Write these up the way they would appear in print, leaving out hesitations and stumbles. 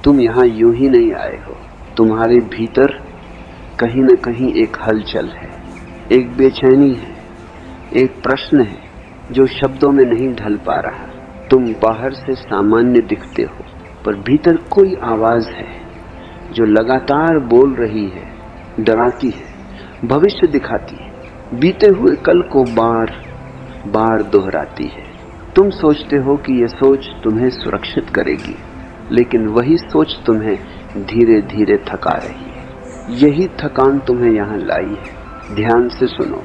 तुम यहाँ यूं ही नहीं आए हो। तुम्हारे भीतर कहीं न कहीं एक हलचल है, एक बेचैनी है, एक प्रश्न है जो शब्दों में नहीं ढल पा रहा। तुम बाहर से सामान्य दिखते हो, पर भीतर कोई आवाज है जो लगातार बोल रही है, डराती है, भविष्य दिखाती है, बीते हुए कल को बार बार दोहराती है। तुम सोचते हो कि यह सोच तुम्हें सुरक्षित करेगी, लेकिन वही सोच तुम्हें धीरे धीरे थका रही है। यही थकान तुम्हें यहाँ लाई है। ध्यान से सुनो,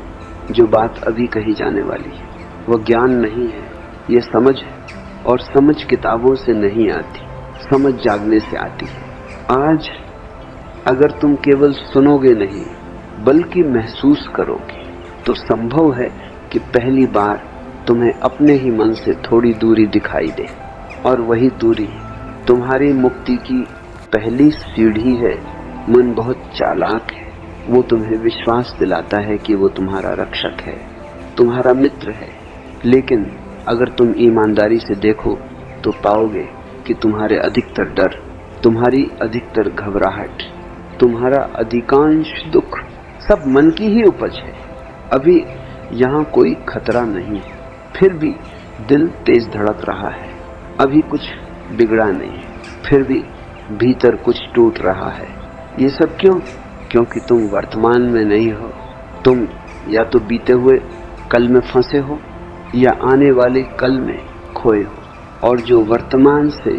जो बात अभी कही जाने वाली है वह ज्ञान नहीं है, यह समझ है। और समझ किताबों से नहीं आती, समझ जागने से आती है। आज अगर तुम केवल सुनोगे नहीं बल्कि महसूस करोगे, तो संभव है कि पहली बार तुम्हें अपने ही मन से थोड़ी दूरी दिखाई दे, और वही दूरी तुम्हारी मुक्ति की पहली सीढ़ी है। मन बहुत चालाक है, वो तुम्हें विश्वास दिलाता है कि वो तुम्हारा रक्षक है, तुम्हारा मित्र है। लेकिन अगर तुम ईमानदारी से देखो तो पाओगे कि तुम्हारे अधिकतर डर, तुम्हारी अधिकतर घबराहट, तुम्हारा अधिकांश दुख सब मन की ही उपज है। अभी यहाँ कोई खतरा नहीं, फिर भी दिल तेज धड़क रहा है। अभी कुछ बिगड़ा नहीं, फिर भी भीतर कुछ टूट रहा है। ये सब क्यों? क्योंकि तुम वर्तमान में नहीं हो। तुम या तो बीते हुए कल में फंसे हो या आने वाले कल में खोए हो। और जो वर्तमान से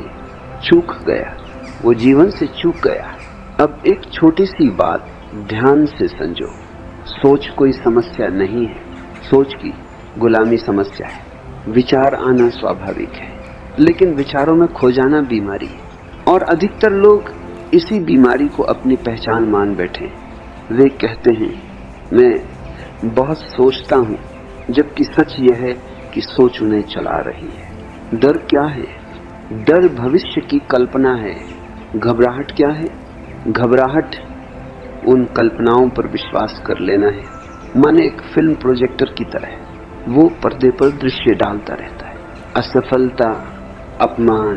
चूक गया वो जीवन से चूक गया। अब एक छोटी सी बात ध्यान से समझो। सोच कोई समस्या नहीं है, सोच की गुलामी समस्या है। विचार आना स्वाभाविक है, लेकिन विचारों में खो जाना बीमारी है। और अधिकतर लोग इसी बीमारी को अपनी पहचान मान बैठे। वे कहते हैं मैं बहुत सोचता हूँ, जबकि सच यह है कि सोच उन्हें चला रही है। डर क्या है? डर भविष्य की कल्पना है। घबराहट क्या है? घबराहट उन कल्पनाओं पर विश्वास कर लेना है। मन एक फिल्म प्रोजेक्टर की तरह है, वो पर्दे पर दृश्य डालता रहता है। असफलता, अपमान,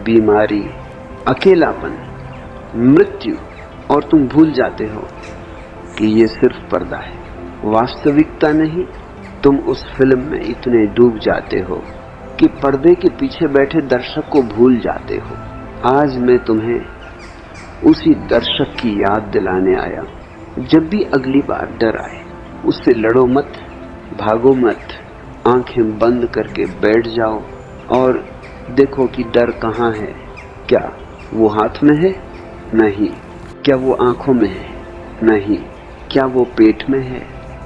बीमारी, अकेलापन, मृत्यु, और तुम भूल जाते हो कि ये सिर्फ पर्दा है, वास्तविकता नहीं। तुम उस फिल्म में इतने डूब जाते हो कि पर्दे के पीछे बैठे दर्शक को भूल जाते हो। आज मैं तुम्हें उसी दर्शक की याद दिलाने आया। जब भी अगली बार डर आए, उससे लड़ो मत, भागो मत। आंखें बंद करके बैठ जाओ और देखो कि डर कहाँ है। क्या वो हाथ में है? नहीं। क्या वो आंखों में है? नहीं। क्या वो पेट में है?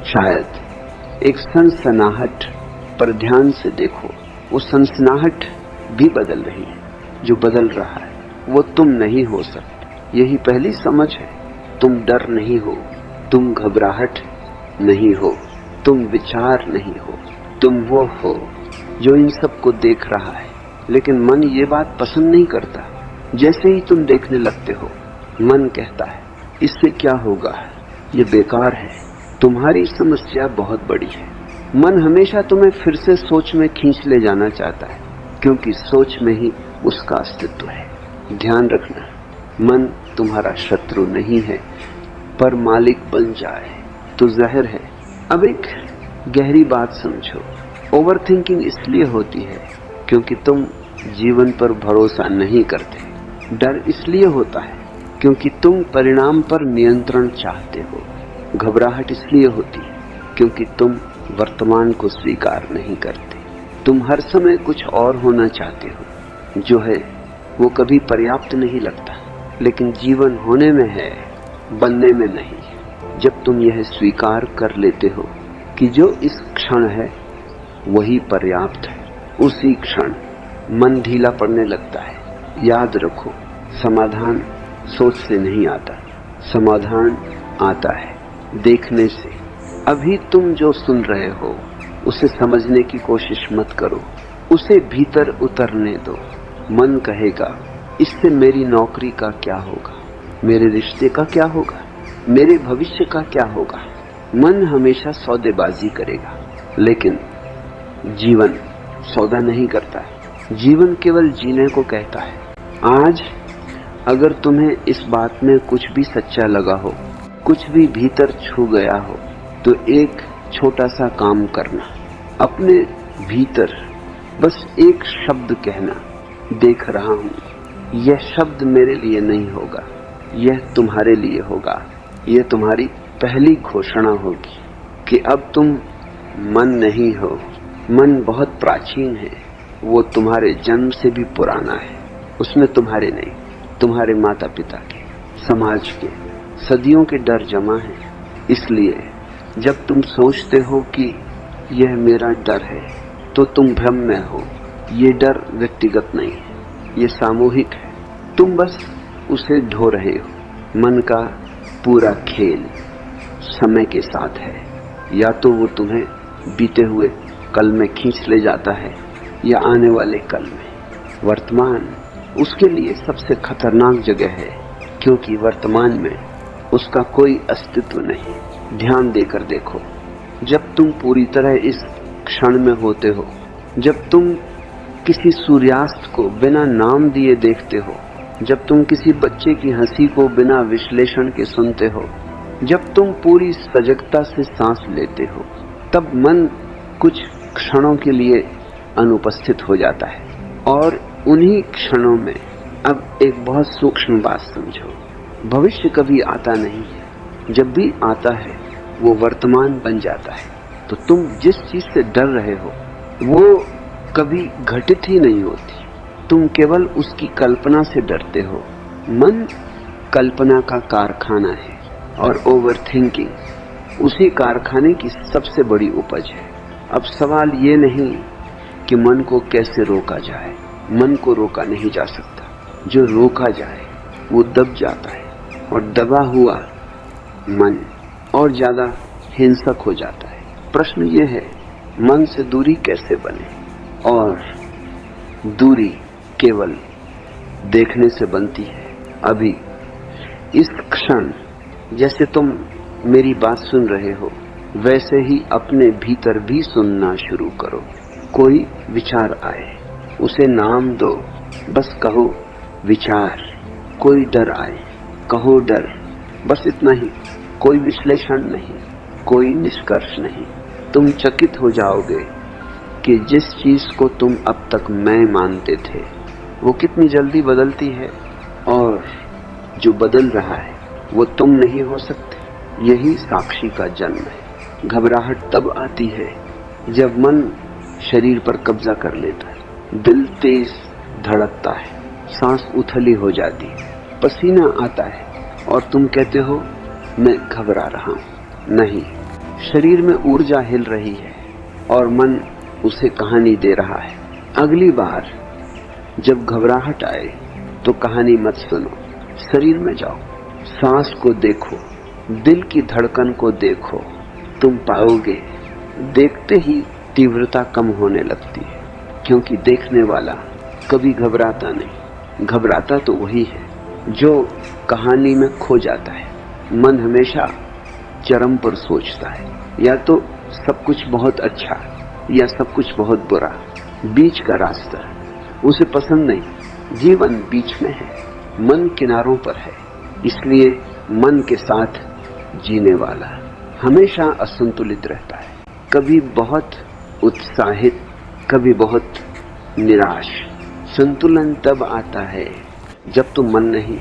शायद। एक सनसनाहट पर ध्यान से देखो, वो सनसनाहट भी बदल रही है। जो बदल रहा है वो तुम नहीं हो सकते। यही पहली समझ है। तुम डर नहीं हो, तुम घबराहट नहीं हो, तुम विचार नहीं हो, तुम वो हो जो इन सब को देख रहा है। लेकिन मन ये बात पसंद नहीं करता। जैसे ही तुम देखने लगते हो, मन कहता है इससे क्या होगा, ये बेकार है। तुम्हारी समस्या बहुत बड़ी है। मन हमेशा तुम्हें फिर से सोच में खींच ले जाना चाहता है, क्योंकि सोच में ही उसका अस्तित्व है। ध्यान रखना, मन तुम्हारा शत्रु नहीं है, पर मालिक बन जाए तो जहर है। अब एक गहरी बात समझो। ओवरथिंकिंग इसलिए होती है क्योंकि तुम जीवन पर भरोसा नहीं करते। डर इसलिए होता है क्योंकि तुम परिणाम पर नियंत्रण चाहते हो। घबराहट इसलिए होती है क्योंकि तुम वर्तमान को स्वीकार नहीं करते। तुम हर समय कुछ और होना चाहते हो, जो है वो कभी पर्याप्त नहीं लगता। लेकिन जीवन होने में है, बनने में नहीं। जब तुम यह स्वीकार कर लेते हो कि जो इस क्षण है वही पर्याप्त है, उसी क्षण मन ढीला पड़ने लगता है। याद रखो, समाधान सोच से नहीं आता, समाधान आता है देखने से। अभी तुम जो सुन रहे हो उसे समझने की कोशिश मत करो, उसे भीतर उतरने दो। मन कहेगा इससे मेरी नौकरी का क्या होगा, मेरे रिश्ते का क्या होगा, मेरे भविष्य का क्या होगा। मन हमेशा सौदेबाजी करेगा, लेकिन जीवन सौदा नहीं करता है। जीवन केवल जीने को कहता है। आज अगर तुम्हें इस बात में कुछ भी सच्चा लगा हो, कुछ भी भीतर छू गया हो, तो एक छोटा सा काम करना, अपने भीतर बस एक शब्द कहना, देख रहा हूं। यह शब्द मेरे लिए नहीं होगा, यह तुम्हारे लिए होगा। यह तुम्हारी पहली घोषणा होगी कि अब तुम मन नहीं हो। मन बहुत प्राचीन है, वो तुम्हारे जन्म से भी पुराना है। उसमें तुम्हारे नहीं, तुम्हारे माता पिता के, समाज के, सदियों के डर जमा है। इसलिए जब तुम सोचते हो कि यह मेरा डर है, तो तुम भ्रम में हो। ये डर व्यक्तिगत नहीं है, ये सामूहिक है। तुम बस उसे ढो रहे हो। मन का पूरा खेल समय के साथ है। या तो वो तुम्हें बीते हुए कल में खींच ले जाता है, या आने वाले कल में। वर्तमान उसके लिए सबसे खतरनाक जगह है, क्योंकि वर्तमान में उसका कोई अस्तित्व नहीं। ध्यान देकर देखो, जब तुम पूरी तरह इस क्षण में होते हो, जब तुम किसी सूर्यास्त को बिना नाम दिए देखते हो, जब तुम किसी बच्चे की हंसी को बिना विश्लेषण के सुनते हो, जब तुम पूरी सजगता से सांस लेते हो, तब मन कुछ क्षणों के लिए अनुपस्थित हो जाता है। और उन्हीं क्षणों में अब एक बहुत सूक्ष्म बात समझो, भविष्य कभी आता नहीं है। जब भी आता है वो वर्तमान बन जाता है। तो तुम जिस चीज से डर रहे हो वो कभी घटित ही नहीं होती, तुम केवल उसकी कल्पना से डरते हो। मन कल्पना का कारखाना है, और ओवर थिंकिंग उसी कारखाने की सबसे बड़ी उपज है। अब सवाल ये नहीं कि मन को कैसे रोका जाए, मन को रोका नहीं जा सकता। जो रोका जाए वो दब जाता है, और दबा हुआ मन और ज्यादा हिंसक हो जाता है। प्रश्न ये है, मन से दूरी कैसे बने? और दूरी केवल देखने से बनती है। अभी इस क्षण जैसे तुम मेरी बात सुन रहे हो, वैसे ही अपने भीतर भी सुनना शुरू करो। कोई विचार आए, उसे नाम दो, बस कहो विचार। कोई डर आए, कहो डर, बस इतना ही। कोई विश्लेषण नहीं, कोई निष्कर्ष नहीं। तुम चकित हो जाओगे कि जिस चीज को तुम अब तक मैं मानते थे वो कितनी जल्दी बदलती है, और जो बदल रहा है वो तुम नहीं हो सकते। यही साक्षी का जन्म है। घबराहट तब आती है जब मन शरीर पर कब्जा कर लेता है। दिल तेज धड़कता है, सांस उथली हो जाती है, पसीना आता है, और तुम कहते हो मैं घबरा रहा हूं। नहीं, शरीर में ऊर्जा हिल रही है और मन उसे कहानी दे रहा है। अगली बार जब घबराहट आए तो कहानी मत सुनो, शरीर में जाओ, सांस को देखो, दिल की धड़कन को देखो। तुम पाओगे देखते ही तीव्रता कम होने लगती है, क्योंकि देखने वाला कभी घबराता नहीं। घबराता तो वही है जो कहानी में खो जाता है। मन हमेशा चरम पर सोचता है, या तो सब कुछ बहुत अच्छा या सब कुछ बहुत बुरा। बीच का रास्ता उसे पसंद नहीं। जीवन बीच में है, मन किनारों पर है। इसलिए मन के साथ जीने वाला हमेशा असंतुलित रहता है, कभी बहुत उत्साहित, कभी बहुत निराश। संतुलन तब आता है जब तुम मन नहीं,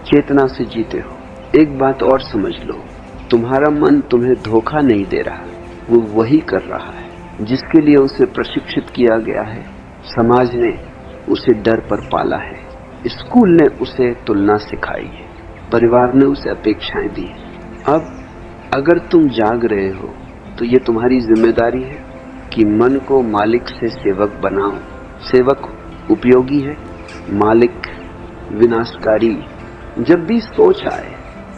चेतना से जीते हो। एक बात और समझ लो, तुम्हारा मन तुम्हें धोखा नहीं दे रहा, वो वही कर रहा है जिसके लिए उसे प्रशिक्षित किया गया है। समाज ने उसे डर पर पाला है, स्कूल ने उसे तुलना सिखाई है, परिवार ने उसे अपेक्षाएं दी है। अब अगर तुम जाग रहे हो तो ये तुम्हारी जिम्मेदारी है कि मन को मालिक से सेवक बनाओ। सेवक उपयोगी है, मालिक विनाशकारी। जब भी सोच आए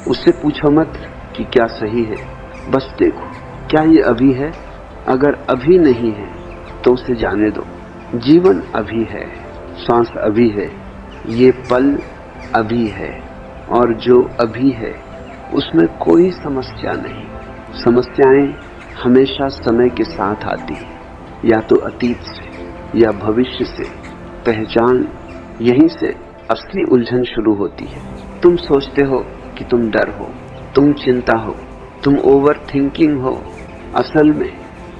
उससे पूछो मत कि क्या सही है, बस देखो क्या ये अभी है। अगर अभी नहीं है तो उसे जाने दो। जीवन अभी है, सांस अभी है, ये पल अभी है, और जो अभी है उसमें कोई समस्या नहीं। समस्याएं हमेशा समय के साथ आती है, या तो अतीत से या भविष्य से। पहचान यहीं से असली उलझन शुरू होती है। तुम सोचते हो कि तुम डर हो, तुम चिंता हो, तुम ओवर थिंकिंग हो। असल में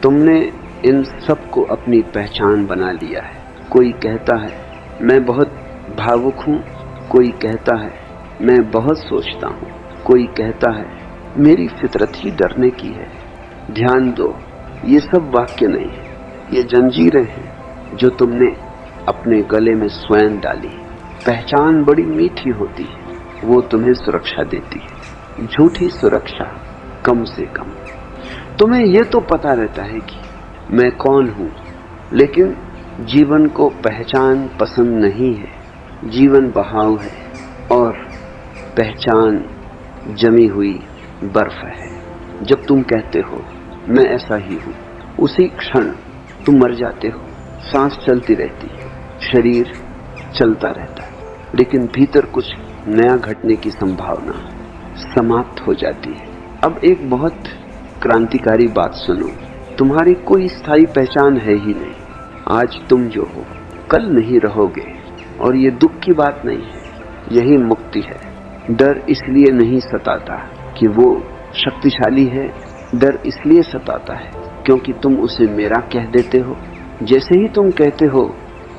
तुमने इन सब को अपनी पहचान बना लिया है। कोई कहता है मैं बहुत भावुक हूँ, कोई कहता है मैं बहुत सोचता हूँ, कोई कहता है मेरी फितरत ही डरने की है। ध्यान दो, ये सब वाक्य नहीं है, ये जंजीरें हैं जो तुमने अपने गले में स्वयं डाली। पहचान बड़ी मीठी होती है, वो तुम्हें सुरक्षा देती है, झूठी सुरक्षा। कम से कम तुम्हें ये तो पता रहता है कि मैं कौन हूँ, लेकिन जीवन को पहचान पसंद नहीं है। जीवन बहाव है और पहचान जमी हुई बर्फ है। जब तुम कहते हो मैं ऐसा ही हूँ, उसी क्षण तुम मर जाते हो। सांस चलती रहती है, शरीर चलता रहता है, लेकिन भीतर कुछ नया घटने की संभावना समाप्त हो जाती है। अब एक बहुत क्रांतिकारी बात सुनो, तुम्हारी कोई स्थायी पहचान है ही नहीं। आज तुम जो हो कल नहीं रहोगे, और ये दुख की बात नहीं है, यही मुक्ति है। डर इसलिए नहीं सताता कि वो शक्तिशाली है, डर इसलिए सताता है क्योंकि तुम उसे मेरा कह देते हो। जैसे ही तुम कहते हो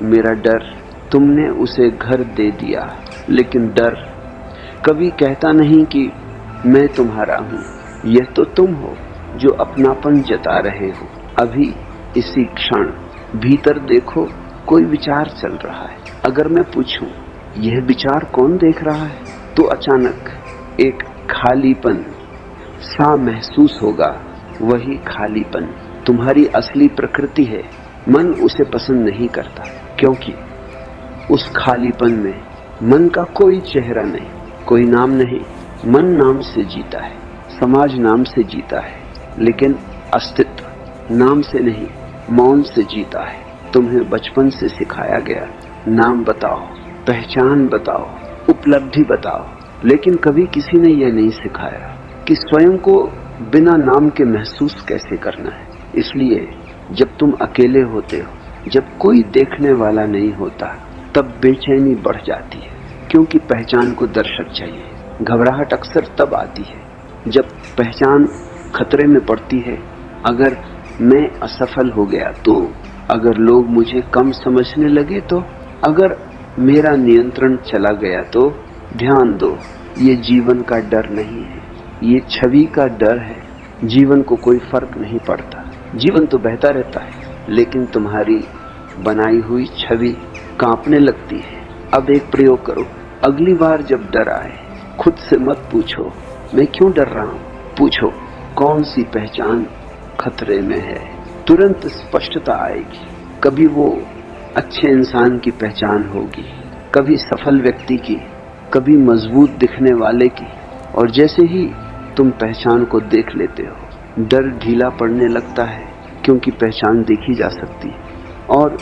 मेरा डर, तुमने उसे घर दे दिया। लेकिन डर कभी कहता नहीं कि मैं तुम्हारा हूँ। यह तो तुम हो जो अपनापन जता रहे हो। अभी इसी क्षण भीतर देखो, कोई विचार चल रहा है। अगर मैं पूछूं यह विचार कौन देख रहा है, तो अचानक एक खालीपन सा महसूस होगा। वही खालीपन तुम्हारी असली प्रकृति है। मन उसे पसंद नहीं करता क्योंकि उस खालीपन में मन का कोई चेहरा नहीं, कोई नाम नहीं। मन नाम से जीता है, समाज नाम से जीता है, लेकिन अस्तित्व नाम से नहीं, मौन से जीता है। तुम्हें बचपन से सिखाया गया नाम बताओ, पहचान बताओ, उपलब्धि बताओ, लेकिन कभी किसी ने यह नहीं सिखाया कि स्वयं को बिना नाम के महसूस कैसे करना है। इसलिए जब तुम अकेले होते हो, जब कोई देखने वाला नहीं होता, तब बेचैनी बढ़ जाती है, क्योंकि पहचान को दर्शक चाहिए। घबराहट अक्सर तब आती है जब पहचान खतरे में पड़ती है। अगर मैं असफल हो गया तो, अगर लोग मुझे कम समझने लगे तो, अगर मेरा नियंत्रण चला गया तो। ध्यान दो, ये जीवन का डर नहीं है, ये छवि का डर है। जीवन को कोई फर्क नहीं पड़ता, जीवन तो बहता रहता है, लेकिन तुम्हारी बनाई हुई छवि कांपने लगती है। अब एक प्रयोग करो, अगली बार जब डर आए, खुद से मत पूछो मैं क्यों डर रहा हूँ, पूछो कौन सी पहचान खतरे में है। तुरंत स्पष्टता आएगी। कभी वो अच्छे इंसान की पहचान होगी, कभी सफल व्यक्ति की, कभी मजबूत दिखने वाले की। और जैसे ही तुम पहचान को देख लेते हो, डर ढीला पड़ने लगता है, क्योंकि पहचान देखी जा सकती है, और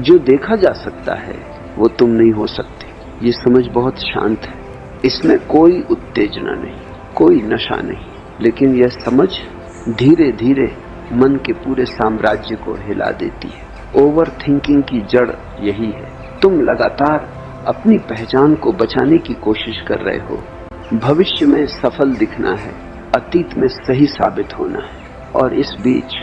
जो देखा जा सकता है वो तुम नहीं हो सकते। ये समझ बहुत शांत है, इसमें कोई उत्तेजना नहीं, कोई नशा नहीं, लेकिन यह समझ धीरे धीरे मन के पूरे साम्राज्य को हिला देती है। ओवर थिंकिंग की जड़ यही है। तुम लगातार अपनी पहचान को बचाने की कोशिश कर रहे हो। भविष्य में सफल दिखना है, अतीत में सही साबित होना है, और इस बीच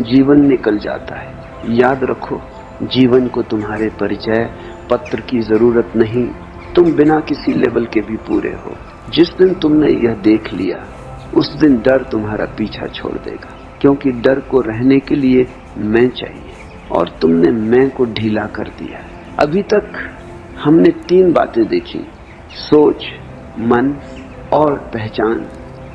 जीवन निकल जाता है। याद रखो, जीवन को तुम्हारे परिचय पत्र की जरूरत नहीं। तुम बिना किसी लेवल के भी पूरे हो। जिस दिन तुमने यह देख लिया, उस दिन डर तुम्हारा पीछा छोड़ देगा, क्योंकि डर को रहने के लिए मैं चाहिए, और तुमने मैं को ढीला कर दिया। अभी तक हमने 3 बातें देखी, सोच, मन और पहचान।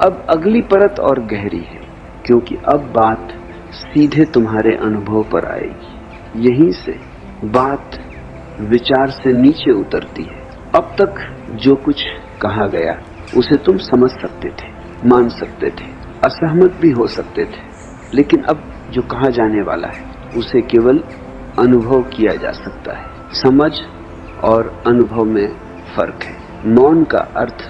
अब अगली परत और गहरी है, क्योंकि अब बात सीधे तुम्हारे अनुभव पर आएगी। यहीं से बात विचार से नीचे उतरती है। अब तक जो कुछ कहा गया उसे तुम समझ सकते थे, मान सकते थे, असहमत भी हो सकते थे, लेकिन अब जो कहा जाने वाला है उसे केवल अनुभव किया जा सकता है। समझ और अनुभव में फर्क है। मौन का अर्थ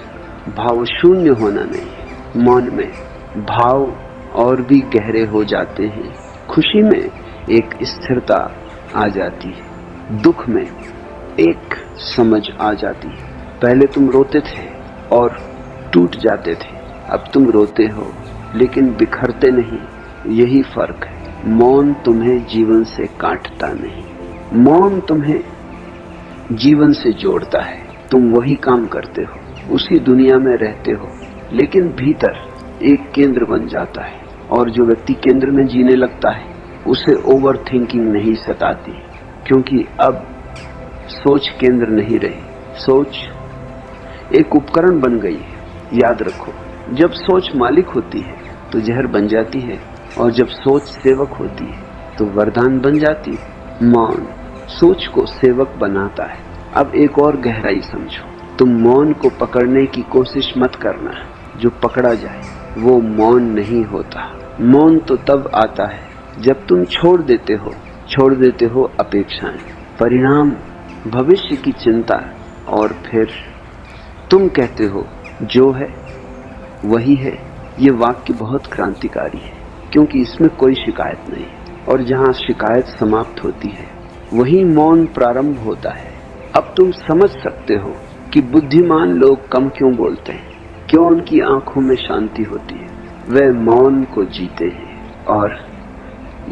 भाव शून्य होना नहीं है। मौन में भाव और भी गहरे हो जाते हैं। खुशी में एक स्थिरता आ जाती है, दुख में एक समझ आ जाती है। पहले तुम रोते थे और टूट जाते थे, अब तुम रोते हो लेकिन बिखरते नहीं। यही फर्क है। मौन तुम्हें जीवन से काटता नहीं, मौन तुम्हें जीवन से जोड़ता है। तुम वही काम करते हो, उसी दुनिया में रहते हो, लेकिन भीतर एक केंद्र बन जाता है। और जो व्यक्ति केंद्र में जीने लगता है उसे ओवर थिंकिंग नहीं सताती, क्योंकि अब सोच केंद्र नहीं रही। सोच एक उपकरण बन गई है। याद रखो, जब सोच मालिक होती है तो जहर बन जाती है, और जब सोच सेवक होती है तो वरदान बन जाती है। मौन सोच को सेवक बनाता है। अब एक और गहराई समझो, तुम मौन को पकड़ने की कोशिश मत करना। जो पकड़ा जाए वो मौन नहीं होता। मौन तो तब आता है जब तुम छोड़ देते हो अपेक्षाएं, परिणाम, भविष्य की चिंता, और फिर तुम कहते हो जो है वही है। ये वाक्य बहुत क्रांतिकारी है, क्योंकि इसमें कोई शिकायत नहीं, और जहां शिकायत समाप्त होती है वही मौन प्रारंभ होता है। अब तुम समझ सकते हो कि बुद्धिमान लोग कम क्यों बोलते हैं, क्यों उनकी आंखों में शांति होती है। वे मौन को जीते हैं, और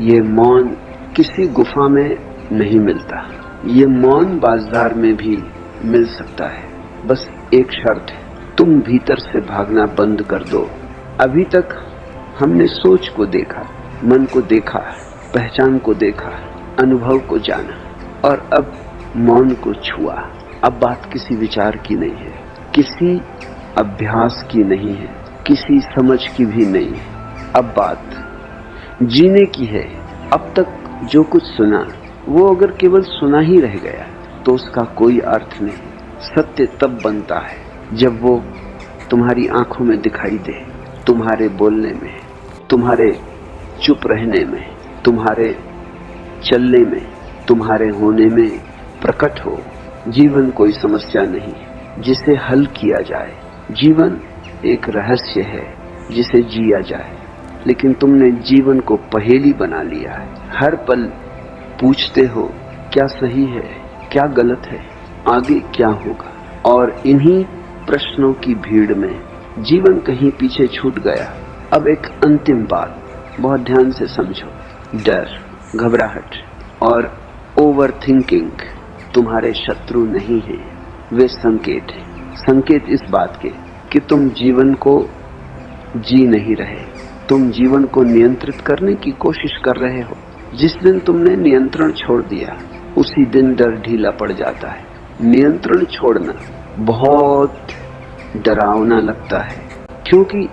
ये मौन किसी गुफा में नहीं मिलता। ये मौन बाजार में भी मिल सकता है। बस एक शर्त है, तुम भीतर से भागना बंद कर दो। अभी तक हमने सोच को देखा, मन को देखा, पहचान को देखा, अनुभव को जाना, और अब मौन को छुआ। अब बात किसी विचार की नहीं है, किसी अभ्यास की नहीं है, किसी समझ की भी नहीं है। अब बात जीने की है। अब तक जो कुछ सुना वो अगर केवल सुना ही रह गया तो उसका कोई अर्थ नहीं। सत्य तब बनता है जब वो तुम्हारी आंखों में दिखाई दे, तुम्हारे बोलने में, तुम्हारे चुप रहने में, तुम्हारे चलने में, तुम्हारे होने में प्रकट हो। जीवन कोई समस्या नहीं जिसे हल किया जाए। जीवन एक रहस्य है जिसे जिया जाए, लेकिन तुमने जीवन को पहेली बना लिया है। हर पल पूछते हो क्या सही है, क्या गलत है, आगे क्या होगा, और इन्हीं प्रश्नों की भीड़ में जीवन कहीं पीछे छूट गया। अब एक अंतिम बात बहुत ध्यान से समझो, डर, घबराहट और ओवर थिंकिंग तुम्हारे शत्रु नहीं है, वे संकेत हैं। संकेत इस बात के कि तुम जीवन को जी नहीं रहे, तुम जीवन को नियंत्रित करने की कोशिश कर रहे हो। जिस दिन तुमने नियंत्रण छोड़ दिया उसी दिन डर ढीला पड़ जाता है। नियंत्रण छोड़ना बहुत डरावना लगता है, क्योंकि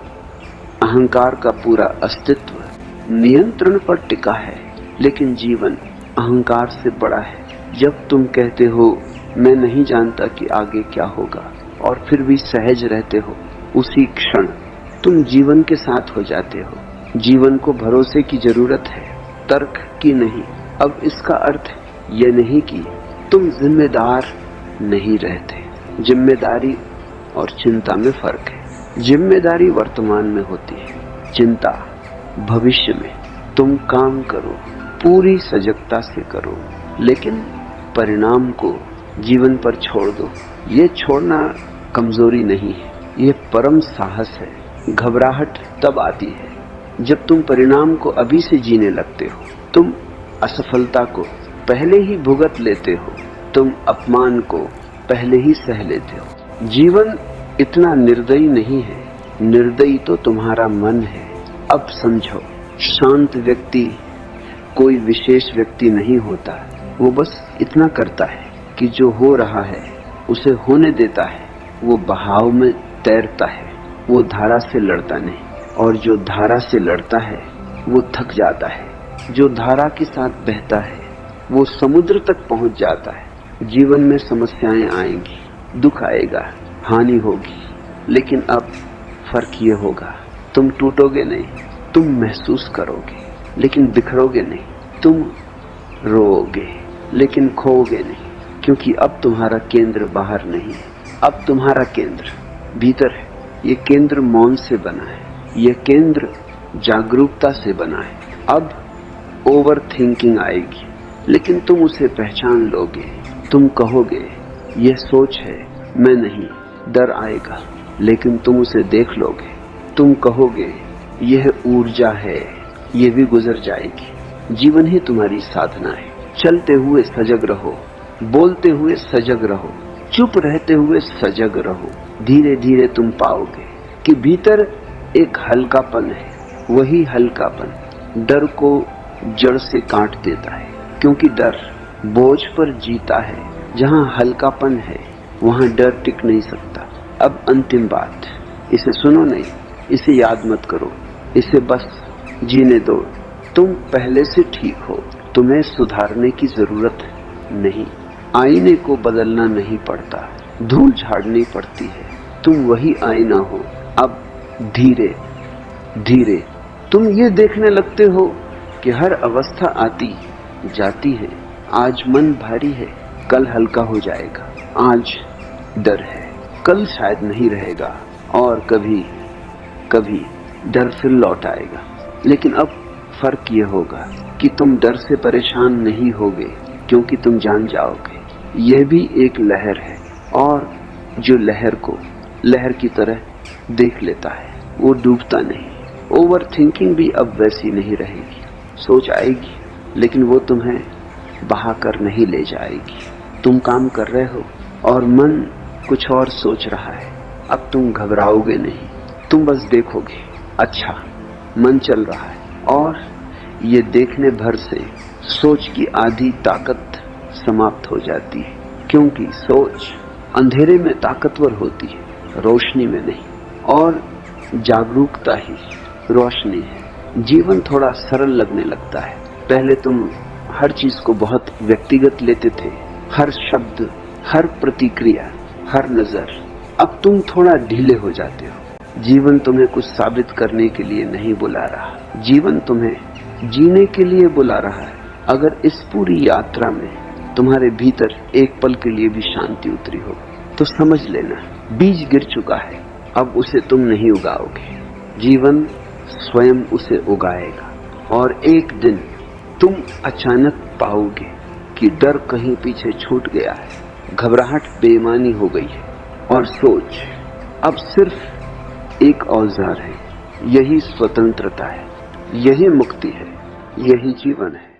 अहंकार का पूरा अस्तित्व नियंत्रण पर टिका है, लेकिन जीवन अहंकार से बड़ा है। जब तुम कहते हो मैं नहीं जानता कि आगे क्या होगा, और फिर भी सहज रहते हो, उसी क्षण तुम जीवन के साथ हो जाते हो। जीवन को भरोसे की जरूरत है, तर्क की नहीं। अब इसका अर्थ ये नहीं कि तुम जिम्मेदार नहीं रहते। जिम्मेदारी और चिंता में फर्क है। जिम्मेदारी वर्तमान में होती है, चिंता भविष्य में। तुम काम करो, पूरी सजगता से करो, लेकिन परिणाम को जीवन पर छोड़ दो। ये छोड़ना कमजोरी नहीं है, ये परम साहस है। घबराहट तब आती है जब तुम परिणाम को अभी से जीने लगते हो। तुम असफलता को पहले ही भुगत लेते हो, तुम अपमान को पहले ही सह लेते हो। जीवन इतना निर्दयी नहीं है, निर्दयी तो तुम्हारा मन है। अब समझो, शांत व्यक्ति कोई विशेष व्यक्ति नहीं होता। वो बस इतना करता है कि जो हो रहा है उसे होने देता है। वो बहाव में तैरता है, वो धारा से लड़ता नहीं। और जो धारा से लड़ता है वो थक जाता है। जो धारा के साथ बहता है वो समुद्र तक पहुंच जाता है। जीवन में समस्याएं आएंगी, दुख आएगा, हानि होगी, लेकिन अब फर्क ये होगा, तुम टूटोगे नहीं, तुम महसूस करोगे लेकिन बिखरोगे नहीं। तुम रोओगे लेकिन खोओगे नहीं, क्योंकि अब तुम्हारा केंद्र बाहर नहीं है, अब तुम्हारा केंद्र भीतर है। ये केंद्र मौन से बना है, ये केंद्र जागरूकता से बना है। अब ओवर थिंकिंग आएगी, लेकिन तुम उसे पहचान लोगे, तुम कहोगे यह सोच है, मैं नहीं, डर आएगा, लेकिन तुम उसे देख लोगे। तुम कहोगे यह ऊर्जा है, ये भी गुजर जाएगी। जीवन ही तुम्हारी साधना है। चलते हुए सजग रहो, बोलते हुए सजग रहो, चुप रहते हुए सजग रहो। धीरे धीरे तुम पाओगे कि भीतर एक हल्कापन है। वही हल्कापन डर को जड़ से काट देता है, क्योंकि डर बोझ पर जीता है। जहां हल्कापन है वहां डर टिक नहीं सकता। अब अंतिम बात, इसे सुनो नहीं, इसे याद मत करो, इसे बस जीने दो। तुम पहले से ठीक हो, तुम्हें सुधारने की जरूरत नहीं। आईने को बदलना नहीं पड़ता, धूल झाड़नी पड़ती है। तुम वही आईना हो। अब धीरे धीरे तुम ये देखने लगते हो कि हर अवस्था आती जाती है। आज मन भारी है, कल हल्का हो जाएगा। आज डर है, कल शायद नहीं रहेगा, और कभी कभी डर फिर लौट आएगा। लेकिन अब फर्क यह होगा कि तुम डर से परेशान नहीं होगे, क्योंकि तुम जान जाओगे यह भी एक लहर है, और जो लहर को लहर की तरह देख लेता है वो डूबता नहीं। ओवर थिंकिंग भी अब वैसी नहीं रहेगी। सोच आएगी, लेकिन वो तुम्हें बहाकर नहीं ले जाएगी। तुम काम कर रहे हो और मन कुछ और सोच रहा है। अब तुम घबराओगे नहीं, तुम बस देखोगे, अच्छा मन चल रहा है। और ये देखने भर से सोच की आधी ताकत समाप्त हो जाती है, क्योंकि सोच अंधेरे में ताकतवर होती है, रोशनी में नहीं। और जागरूकता ही रोशनी है। जीवन थोड़ा सरल लगने लगता है। पहले तुम हर चीज को बहुत व्यक्तिगत लेते थे, हर शब्द, हर प्रतिक्रिया, हर नजर। अब तुम थोड़ा ढीले हो जाते हो। जीवन तुम्हें कुछ साबित करने के लिए नहीं बुला रहा, जीवन तुम्हें जीने के लिए बुला रहा है। अगर इस पूरी यात्रा में तुम्हारे भीतर एक पल के लिए भी शांति उतरी हो तो समझ लेना बीज गिर चुका है, अब उसे तुम नहीं उगाओगे, जीवन स्वयं उसे उगाएगा। और एक दिन तुम अचानक पाओगे कि डर कहीं पीछे छूट गया है, घबराहट बेईमानी हो गई है, और सोच अब सिर्फ एक औजार है। यही स्वतंत्रता है, यही मुक्ति है, यही जीवन है।